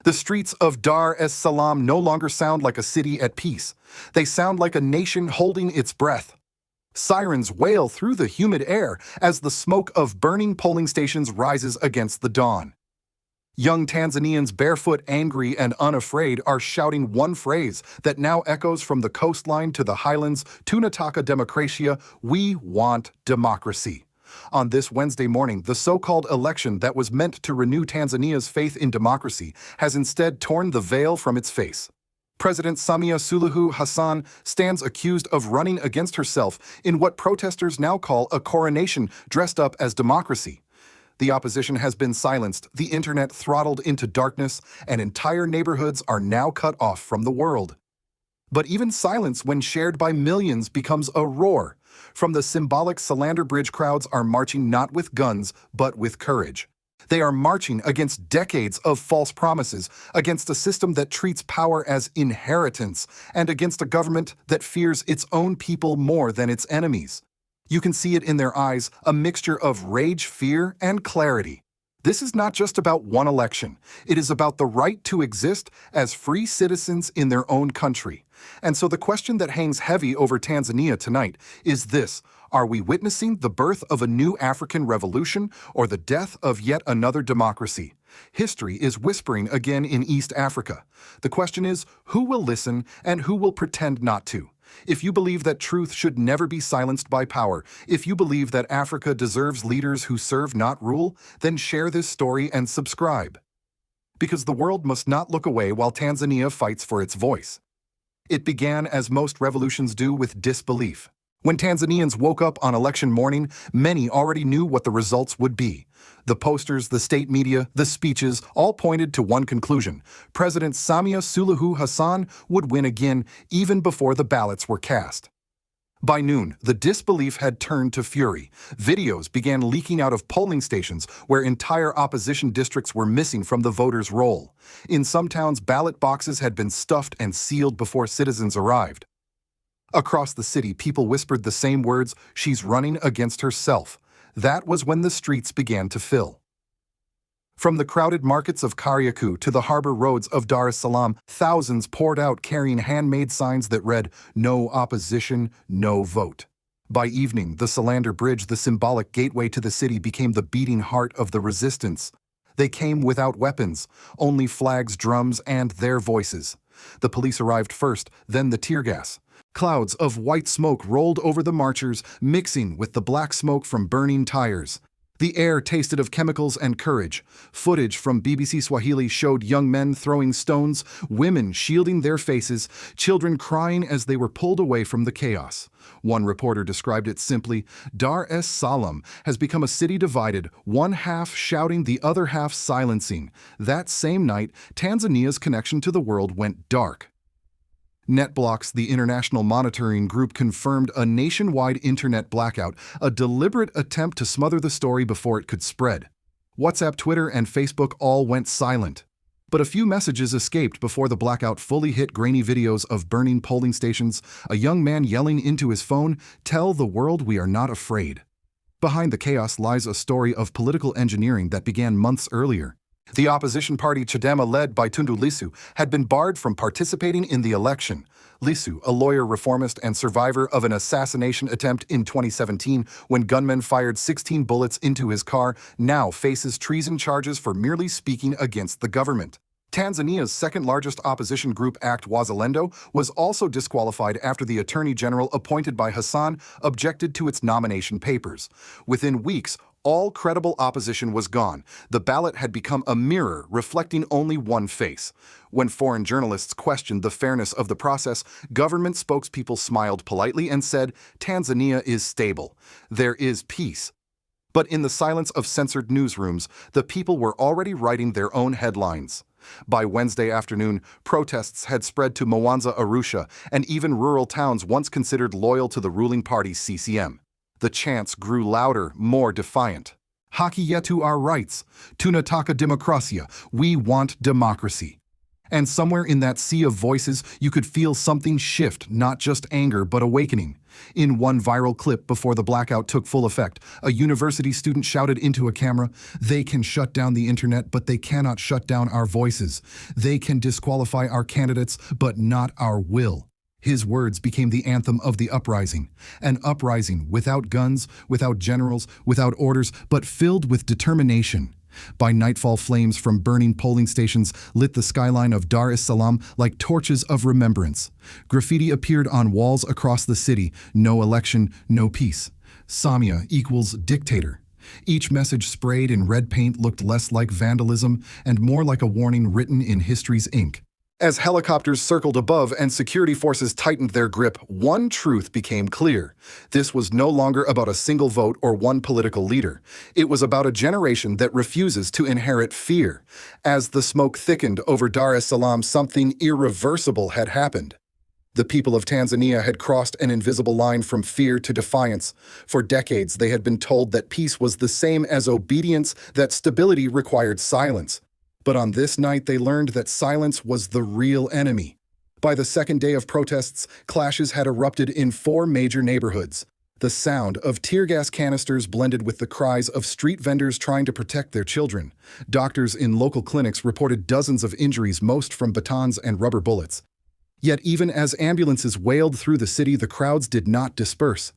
The streets of Dar es Salaam no longer sound like a city at peace. They sound like a nation holding its breath. Sirens wail through the humid air as the smoke of burning polling stations rises against the dawn. Young Tanzanians, barefoot, angry, and unafraid, are shouting one phrase that now echoes from the coastline to the highlands: Tunataka Democracia, we want democracy. On this Wednesday morning, the so-called election that was meant to renew Tanzania's faith in democracy has instead torn the veil from its face. President Samia Suluhu Hassan stands accused of running against herself in what protesters now call a coronation dressed up as democracy. The opposition has been silenced, the internet throttled into darkness, and entire neighborhoods are now cut off from the world. But even silence, when shared by millions, becomes a roar. From the symbolic Salander Bridge, crowds are marching not with guns, but with courage. They are marching against decades of false promises, against a system that treats power as inheritance, and against a government that fears its own people more than its enemies. You can see it in their eyes, a mixture of rage, fear, and clarity. This is not just about one election. It is about the right to exist as free citizens in their own country. And so the question that hangs heavy over Tanzania tonight is this: are we witnessing the birth of a new African revolution or the death of yet another democracy? History is whispering again in East Africa. The question is, who will listen and who will pretend not to? If you believe that truth should never be silenced by power, if you believe that Africa deserves leaders who serve, not rule, then share this story and subscribe. Because the world must not look away while Tanzania fights for its voice. It began, as most revolutions do, with disbelief. When Tanzanians woke up on election morning, many already knew what the results would be. The posters, the state media, the speeches all pointed to one conclusion: President Samia Suluhu Hassan would win again, even before the ballots were cast. By noon, the disbelief had turned to fury. Videos began leaking out of polling stations where entire opposition districts were missing from the voters' roll. In some towns, ballot boxes had been stuffed and sealed before citizens arrived. Across the city, people whispered the same words: she's running against herself. That was when the streets began to fill. From the crowded markets of Kariakou to the harbor roads of Dar es Salaam, thousands poured out carrying handmade signs that read, "No opposition, no vote." By evening, the Salander Bridge, the symbolic gateway to the city, became the beating heart of the resistance. They came without weapons, only flags, drums, and their voices. The police arrived first, then the tear gas. Clouds of white smoke rolled over the marchers, mixing with the black smoke from burning tires. The air tasted of chemicals and courage. Footage from BBC Swahili showed young men throwing stones, women shielding their faces, children crying as they were pulled away from the chaos. One reporter described it simply: Dar es Salaam has become a city divided, one half shouting, the other half silencing. That same night, Tanzania's connection to the world went dark. NetBlocks, the international monitoring group, confirmed a nationwide internet blackout, a deliberate attempt to smother the story before it could spread. WhatsApp, Twitter, and Facebook all went silent. But a few messages escaped before the blackout fully hit. Grainy videos of burning polling stations, a young man yelling into his phone, "Tell the world we are not afraid." Behind the chaos lies a story of political engineering that began months earlier. The opposition party Chadema, led by Tundu Lissu, had been barred from participating in the election. Lissu, a lawyer, reformist, and survivor of an assassination attempt in 2017 when gunmen fired 16 bullets into his car, now faces treason charges for merely speaking against the government. Tanzania's second-largest opposition group, ACT Wazalendo, was also disqualified after the attorney general appointed by Hassan objected to its nomination papers. Within weeks, all credible opposition was gone. The ballot had become a mirror reflecting only one face. When foreign journalists questioned the fairness of the process, government spokespeople smiled politely and said, "Tanzania is stable. There is peace." But in the silence of censored newsrooms, the people were already writing their own headlines. By Wednesday afternoon, protests had spread to Mwanza, Arusha, and even rural towns once considered loyal to the ruling party CCM. The chants grew louder, more defiant. Haki yetu, our rights. Tunataka Democracia, we want democracy. And somewhere in that sea of voices, you could feel something shift, not just anger, but awakening. In one viral clip before the blackout took full effect, a university student shouted into a camera, "They can shut down the internet, but they cannot shut down our voices. They can disqualify our candidates, but not our will." His words became the anthem of the uprising. An uprising without guns, without generals, without orders, but filled with determination. By nightfall, flames from burning polling stations lit the skyline of Dar es Salaam like torches of remembrance. Graffiti appeared on walls across the city: "No election, no peace. Samia equals dictator." Each message sprayed in red paint looked less like vandalism and more like a warning written in history's ink. As helicopters circled above and security forces tightened their grip, one truth became clear. This was no longer about a single vote or one political leader. It was about a generation that refuses to inherit fear. As the smoke thickened over Dar es Salaam, something irreversible had happened. The people of Tanzania had crossed an invisible line from fear to defiance. For decades, they had been told that peace was the same as obedience, that stability required silence. But on this night, they learned that silence was the real enemy. By the second day of protests, clashes had erupted in 4 major neighborhoods. The sound of tear gas canisters blended with the cries of street vendors trying to protect their children. Doctors in local clinics reported dozens of injuries, most from batons and rubber bullets. Yet even as ambulances wailed through the city, the crowds did not disperse.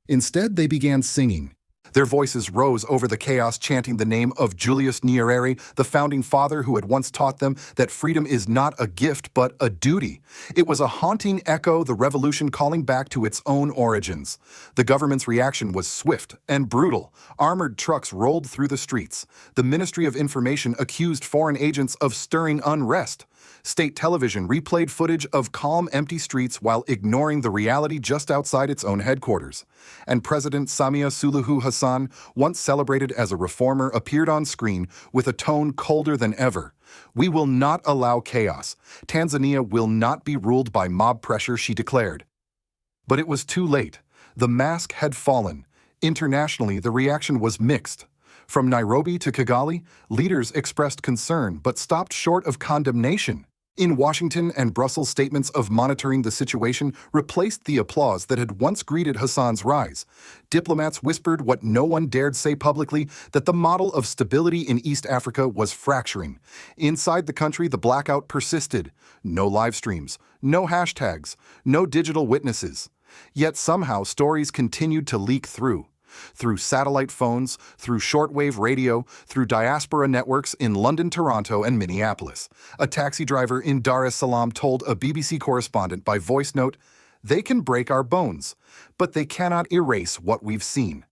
Instead, they began singing. Their voices rose over the chaos, chanting the name of Julius Nyerere, the founding father who had once taught them that freedom is not a gift but a duty. It was a haunting echo, the revolution calling back to its own origins. The government's reaction was swift and brutal. Armored trucks rolled through the streets. The Ministry of Information accused foreign agents of stirring unrest. State television replayed footage of calm, empty streets while ignoring the reality just outside its own headquarters. And President Samia Suluhu Hassan, once celebrated as a reformer, appeared on screen with a tone colder than ever. "We will not allow chaos. Tanzania will not be ruled by mob pressure," she declared. But it was too late. The mask had fallen. Internationally, the reaction was mixed. From Nairobi to Kigali, leaders expressed concern but stopped short of condemnation. In Washington and Brussels, statements of monitoring the situation replaced the applause that had once greeted Hassan's rise. Diplomats whispered what no one dared say publicly, that the model of stability in East Africa was fracturing. Inside the country, the blackout persisted. No live streams, no hashtags, no digital witnesses. Yet somehow stories continued to leak through satellite phones, through shortwave radio, through diaspora networks in London, Toronto, and Minneapolis. A taxi driver in Dar es Salaam told a BBC correspondent by voice note, "They can break our bones, but they cannot erase what we've seen."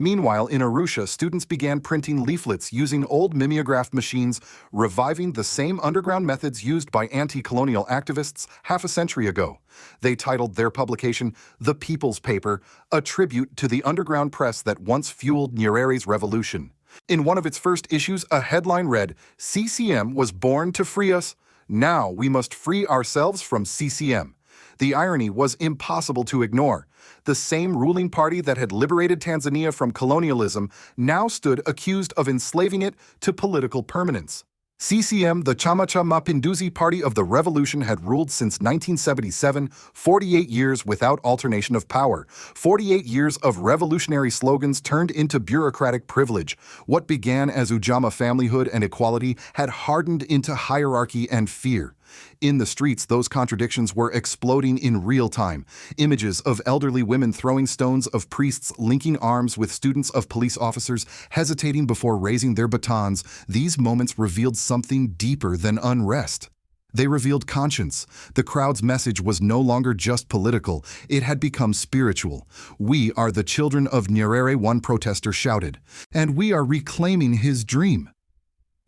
Meanwhile, in Arusha, students began printing leaflets using old mimeograph machines, reviving the same underground methods used by anti-colonial activists half a century ago. They titled their publication The People's Paper, a tribute to the underground press that once fueled Nyerere's revolution. In one of its first issues, a headline read, "CCM was born to free us. Now we must free ourselves from CCM." The irony was impossible to ignore. The same ruling party that had liberated Tanzania from colonialism now stood accused of enslaving it to political permanence. CCM, the Chama cha Mapinduzi Party of the Revolution, had ruled since 1977, 48 years without alternation of power, 48 years of revolutionary slogans turned into bureaucratic privilege. What began as Ujamaa familyhood and equality had hardened into hierarchy and fear. In the streets, those contradictions were exploding in real time. Images of elderly women throwing stones, of priests linking arms with students, of police officers hesitating before raising their batons. These moments revealed something deeper than unrest. They revealed conscience. The crowd's message was no longer just political. It had become spiritual. "We are the children of Nyerere," one protester shouted, "and we are reclaiming his dream."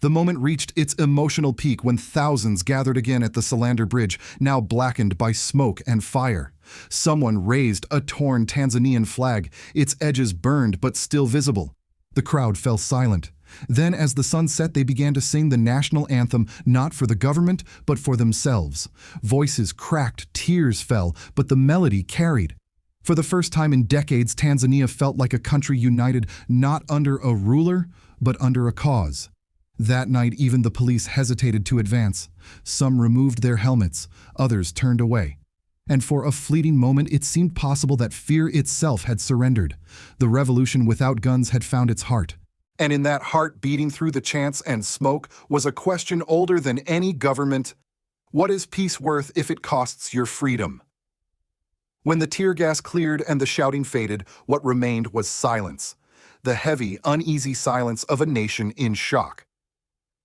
The moment reached its emotional peak when thousands gathered again at the Solander Bridge, now blackened by smoke and fire. Someone raised a torn Tanzanian flag, its edges burned but still visible. The crowd fell silent. Then, as the sun set, they began to sing the national anthem, not for the government, but for themselves. Voices cracked, tears fell, but the melody carried. For the first time in decades, Tanzania felt like a country united, not under a ruler, but under a cause. That night, even the police hesitated to advance. Some removed their helmets, others turned away. And for a fleeting moment it seemed possible that fear itself had surrendered. The revolution without guns had found its heart. And in that heart beating through the chants and smoke was a question older than any government. What is peace worth if it costs your freedom? When the tear gas cleared and the shouting faded, what remained was silence. The heavy, uneasy silence of a nation in shock.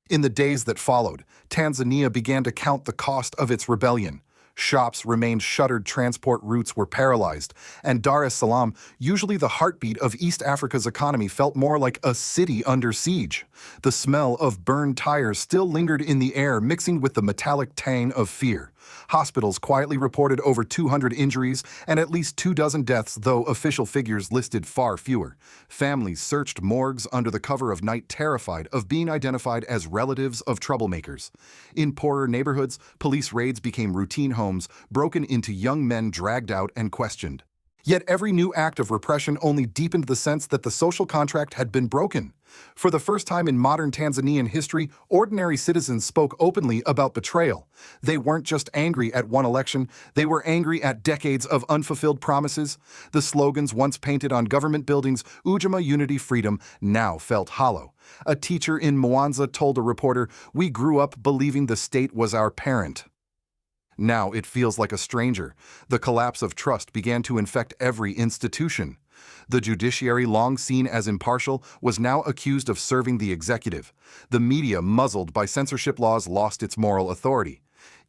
In the days that followed, Tanzania began to count the cost of its rebellion. Shops remained shuttered, transport routes were paralyzed, and Dar es Salaam, usually the heartbeat of East Africa's economy, felt more like a city under siege. The smell of burned tires still lingered in the air, mixing with the metallic tang of fear. Hospitals quietly reported over 200 injuries and at least 24 deaths, though official figures listed far fewer. Families searched morgues under the cover of night, terrified of being identified as relatives of troublemakers. In poorer neighborhoods, police raids became routine, homes broken into, young men dragged out and questioned. Yet every new act of repression only deepened the sense that the social contract had been broken. For the first time in modern Tanzanian history, ordinary citizens spoke openly about betrayal. They weren't just angry at one election, they were angry at decades of unfulfilled promises. The slogans once painted on government buildings, Ujamaa Unity Freedom, now felt hollow. A teacher in Mwanza told a reporter, "We grew up believing the state was our parent. Now it feels like a stranger." The collapse of trust began to infect every institution. The judiciary, long seen as impartial, was now accused of serving the executive. The media, muzzled by censorship laws, lost its moral authority.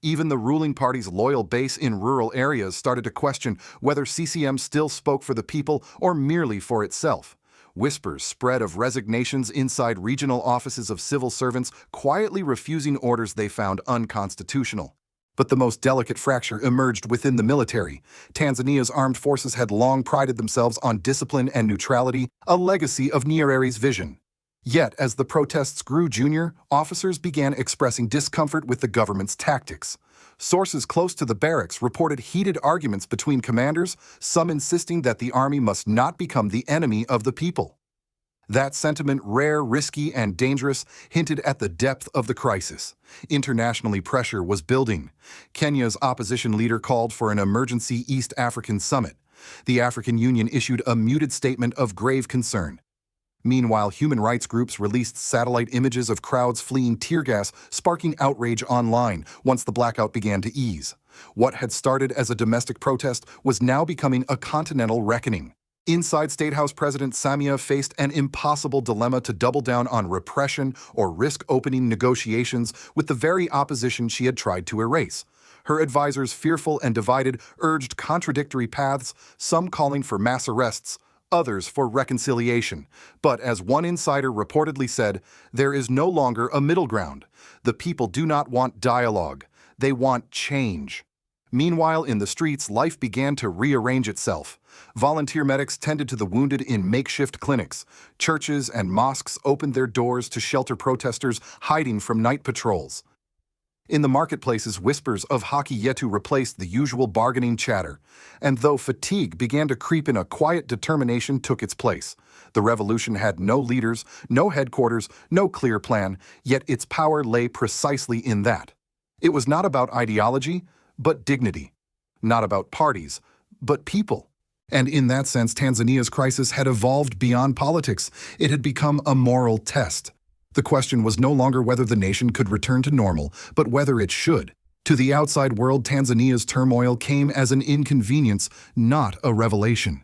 Even the ruling party's loyal base in rural areas started to question whether CCM still spoke for the people or merely for itself. Whispers spread of resignations inside regional offices of civil servants, quietly refusing orders they found unconstitutional. But the most delicate fracture emerged within the military. Tanzania's armed forces had long prided themselves on discipline and neutrality, a legacy of Nyerere's vision. Yet, as the protests grew, junior officers began expressing discomfort with the government's tactics. Sources close to the barracks reported heated arguments between commanders, some insisting that the army must not become the enemy of the people. That sentiment, rare, risky, and dangerous, hinted at the depth of the crisis. Internationally, pressure was building. Kenya's opposition leader called for an emergency East African summit. The African Union issued a muted statement of grave concern. Meanwhile, human rights groups released satellite images of crowds fleeing tear gas, sparking outrage online once the blackout began to ease. What had started as a domestic protest was now becoming a continental reckoning. Inside State House, President Samia faced an impossible dilemma: to double down on repression or risk opening negotiations with the very opposition she had tried to erase. Her advisors, fearful and divided, urged contradictory paths, some calling for mass arrests, others for reconciliation. But as one insider reportedly said, there is no longer a middle ground. The people do not want dialogue. They want change. Meanwhile, in the streets, life began to rearrange itself. Volunteer medics tended to the wounded in makeshift clinics. Churches and mosques opened their doors to shelter protesters hiding from night patrols. In the marketplaces, whispers of haki yetu replaced the usual bargaining chatter. And though fatigue began to creep in, a quiet determination took its place. The revolution had no leaders, no headquarters, no clear plan, yet its power lay precisely in that. It was not about ideology, but dignity. Not about parties, but people. And in that sense, Tanzania's crisis had evolved beyond politics. It had become a moral test. The question was no longer whether the nation could return to normal, but whether it should. To the outside world, Tanzania's turmoil came as an inconvenience, not a revelation.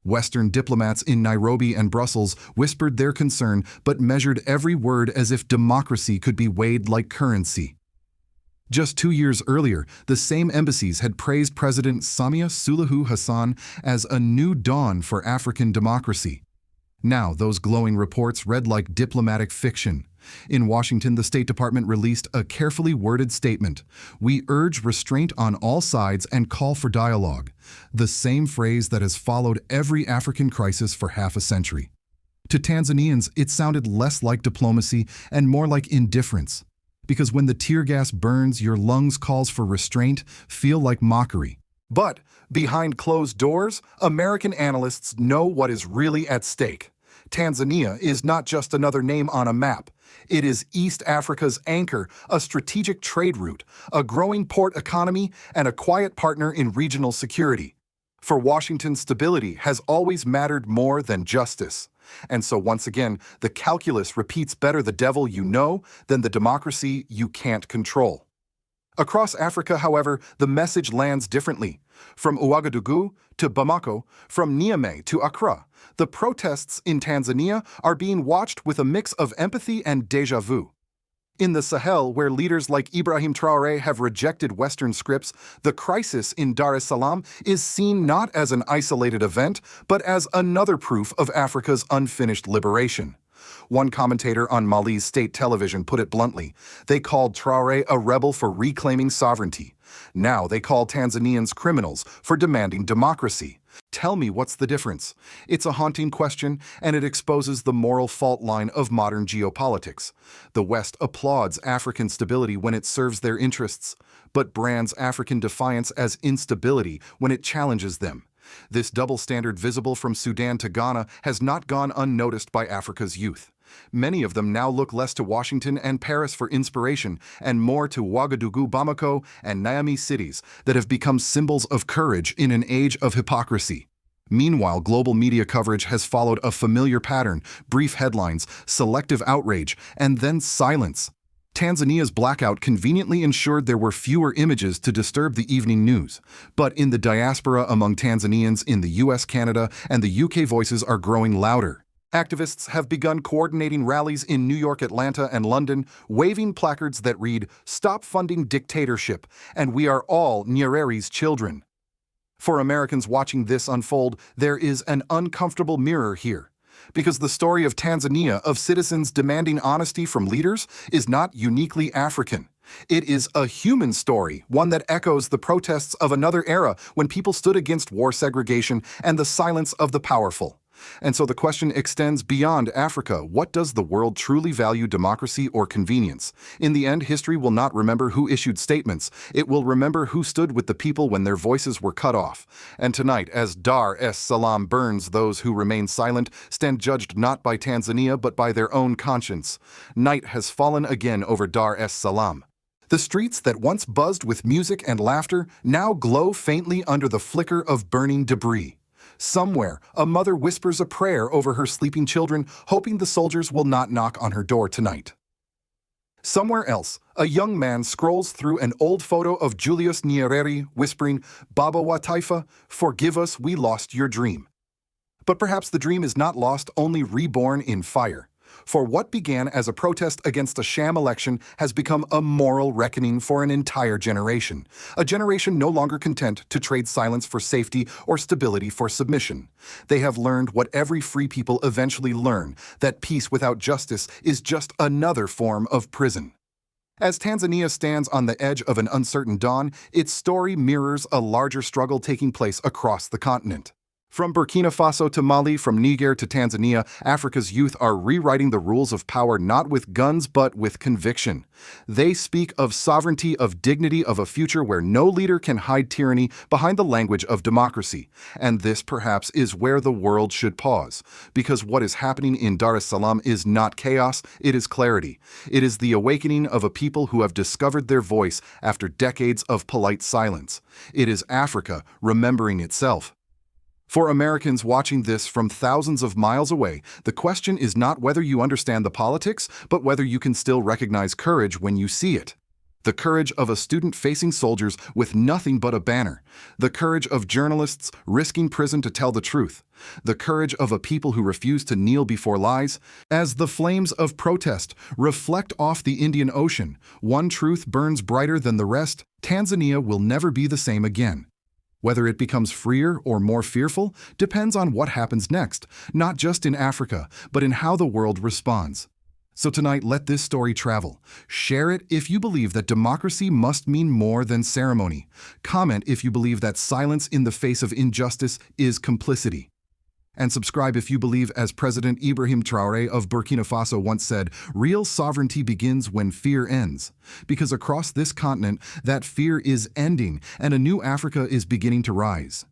Western diplomats in Nairobi and Brussels whispered their concern, but measured every word as if democracy could be weighed like currency. Just 2 years earlier, the same embassies had praised President Samia Suluhu Hassan as a new dawn for African democracy. Now, those glowing reports read like diplomatic fiction. In Washington, the State Department released a carefully worded statement: "We urge restraint on all sides and call for dialogue," the same phrase that has followed every African crisis for half a century. To Tanzanians, it sounded less like diplomacy and more like indifference. Because when the tear gas burns, your lungs calls for restraint feel like mockery. But behind closed doors, American analysts know what is really at stake. Tanzania is not just another name on a map. It is East Africa's anchor, a strategic trade route, a growing port economy, and a quiet partner in regional security. For Washington, stability has always mattered more than justice. And so once again, the calculus repeats better the devil you know than the democracy you can't control. Across Africa, however, the message lands differently. From Ouagadougou to Bamako, from Niamey to Accra, the protests in Tanzania are being watched with a mix of empathy and déjà vu. In the Sahel, where leaders like Ibrahim Traoré have rejected Western scripts, the crisis in Dar es Salaam is seen not as an isolated event, but as another proof of Africa's unfinished liberation. One commentator on Mali's state television put it bluntly. They called Traoré a rebel for reclaiming sovereignty. Now they call Tanzanians criminals for demanding democracy. Tell me what's the difference? It's a haunting question, and it exposes the moral fault line of modern geopolitics. The West applauds African stability when it serves their interests, but brands African defiance as instability when it challenges them. This double standard visible from Sudan to Ghana has not gone unnoticed by Africa's youth. Many of them now look less to Washington and Paris for inspiration and more to Ouagadougou, Bamako, and Niamey cities that have become symbols of courage in an age of hypocrisy. Meanwhile, global media coverage has followed a familiar pattern: brief headlines, selective outrage, and then silence. Tanzania's blackout conveniently ensured there were fewer images to disturb the evening news. But in the diaspora among Tanzanians in the US, Canada, and the UK, voices are growing louder. Activists have begun coordinating rallies in New York, Atlanta, and London, waving placards that read, "Stop funding dictatorship," and "We are all Nyerere's children." For Americans watching this unfold, there is an uncomfortable mirror here. Because the story of Tanzania, of citizens demanding honesty from leaders, is not uniquely African. It is a human story, one that echoes the protests of another era when people stood against war, segregation, and the silence of the powerful. And so the question extends beyond Africa. What does the world truly value, democracy or convenience? In the end, history will not remember who issued statements. It will remember who stood with the people when their voices were cut off. And tonight, as Dar es Salaam burns, those who remain silent stand judged not by Tanzania but by their own conscience. Night has fallen again over Dar es Salaam. The streets that once buzzed with music and laughter now glow faintly under the flicker of burning debris. Somewhere, a mother whispers a prayer over her sleeping children, hoping the soldiers will not knock on her door tonight. Somewhere else, a young man scrolls through an old photo of Julius Nyerere, whispering, "Baba wa Taifa, forgive us, we lost your dream." But perhaps the dream is not lost, only reborn in fire. For what began as a protest against a sham election has become a moral reckoning for an entire generation. A generation no longer content to trade silence for safety or stability for submission. They have learned what every free people eventually learn, that peace without justice is just another form of prison. As Tanzania stands on the edge of an uncertain dawn, its story mirrors a larger struggle taking place across the continent. From Burkina Faso to Mali, from Niger to Tanzania, Africa's youth are rewriting the rules of power not with guns but with conviction. They speak of sovereignty, of dignity, of a future where no leader can hide tyranny behind the language of democracy. And this, perhaps, is where the world should pause. Because what is happening in Dar es Salaam is not chaos, it is clarity. It is the awakening of a people who have discovered their voice after decades of polite silence. It is Africa remembering itself. For Americans watching this from thousands of miles away, the question is not whether you understand the politics, but whether you can still recognize courage when you see it. The courage of a student facing soldiers with nothing but a banner. The courage of journalists risking prison to tell the truth. The courage of a people who refuse to kneel before lies. As the flames of protest reflect off the Indian Ocean, one truth burns brighter than the rest: Tanzania will never be the same again. Whether it becomes freer or more fearful depends on what happens next, not just in Africa, but in how the world responds. So tonight, let this story travel. Share it if you believe that democracy must mean more than ceremony. Comment if you believe that silence in the face of injustice is complicity. And subscribe if you believe, as President Ibrahim Traoré of Burkina Faso once said, real sovereignty begins when fear ends. Because across this continent, that fear is ending and a new Africa is beginning to rise.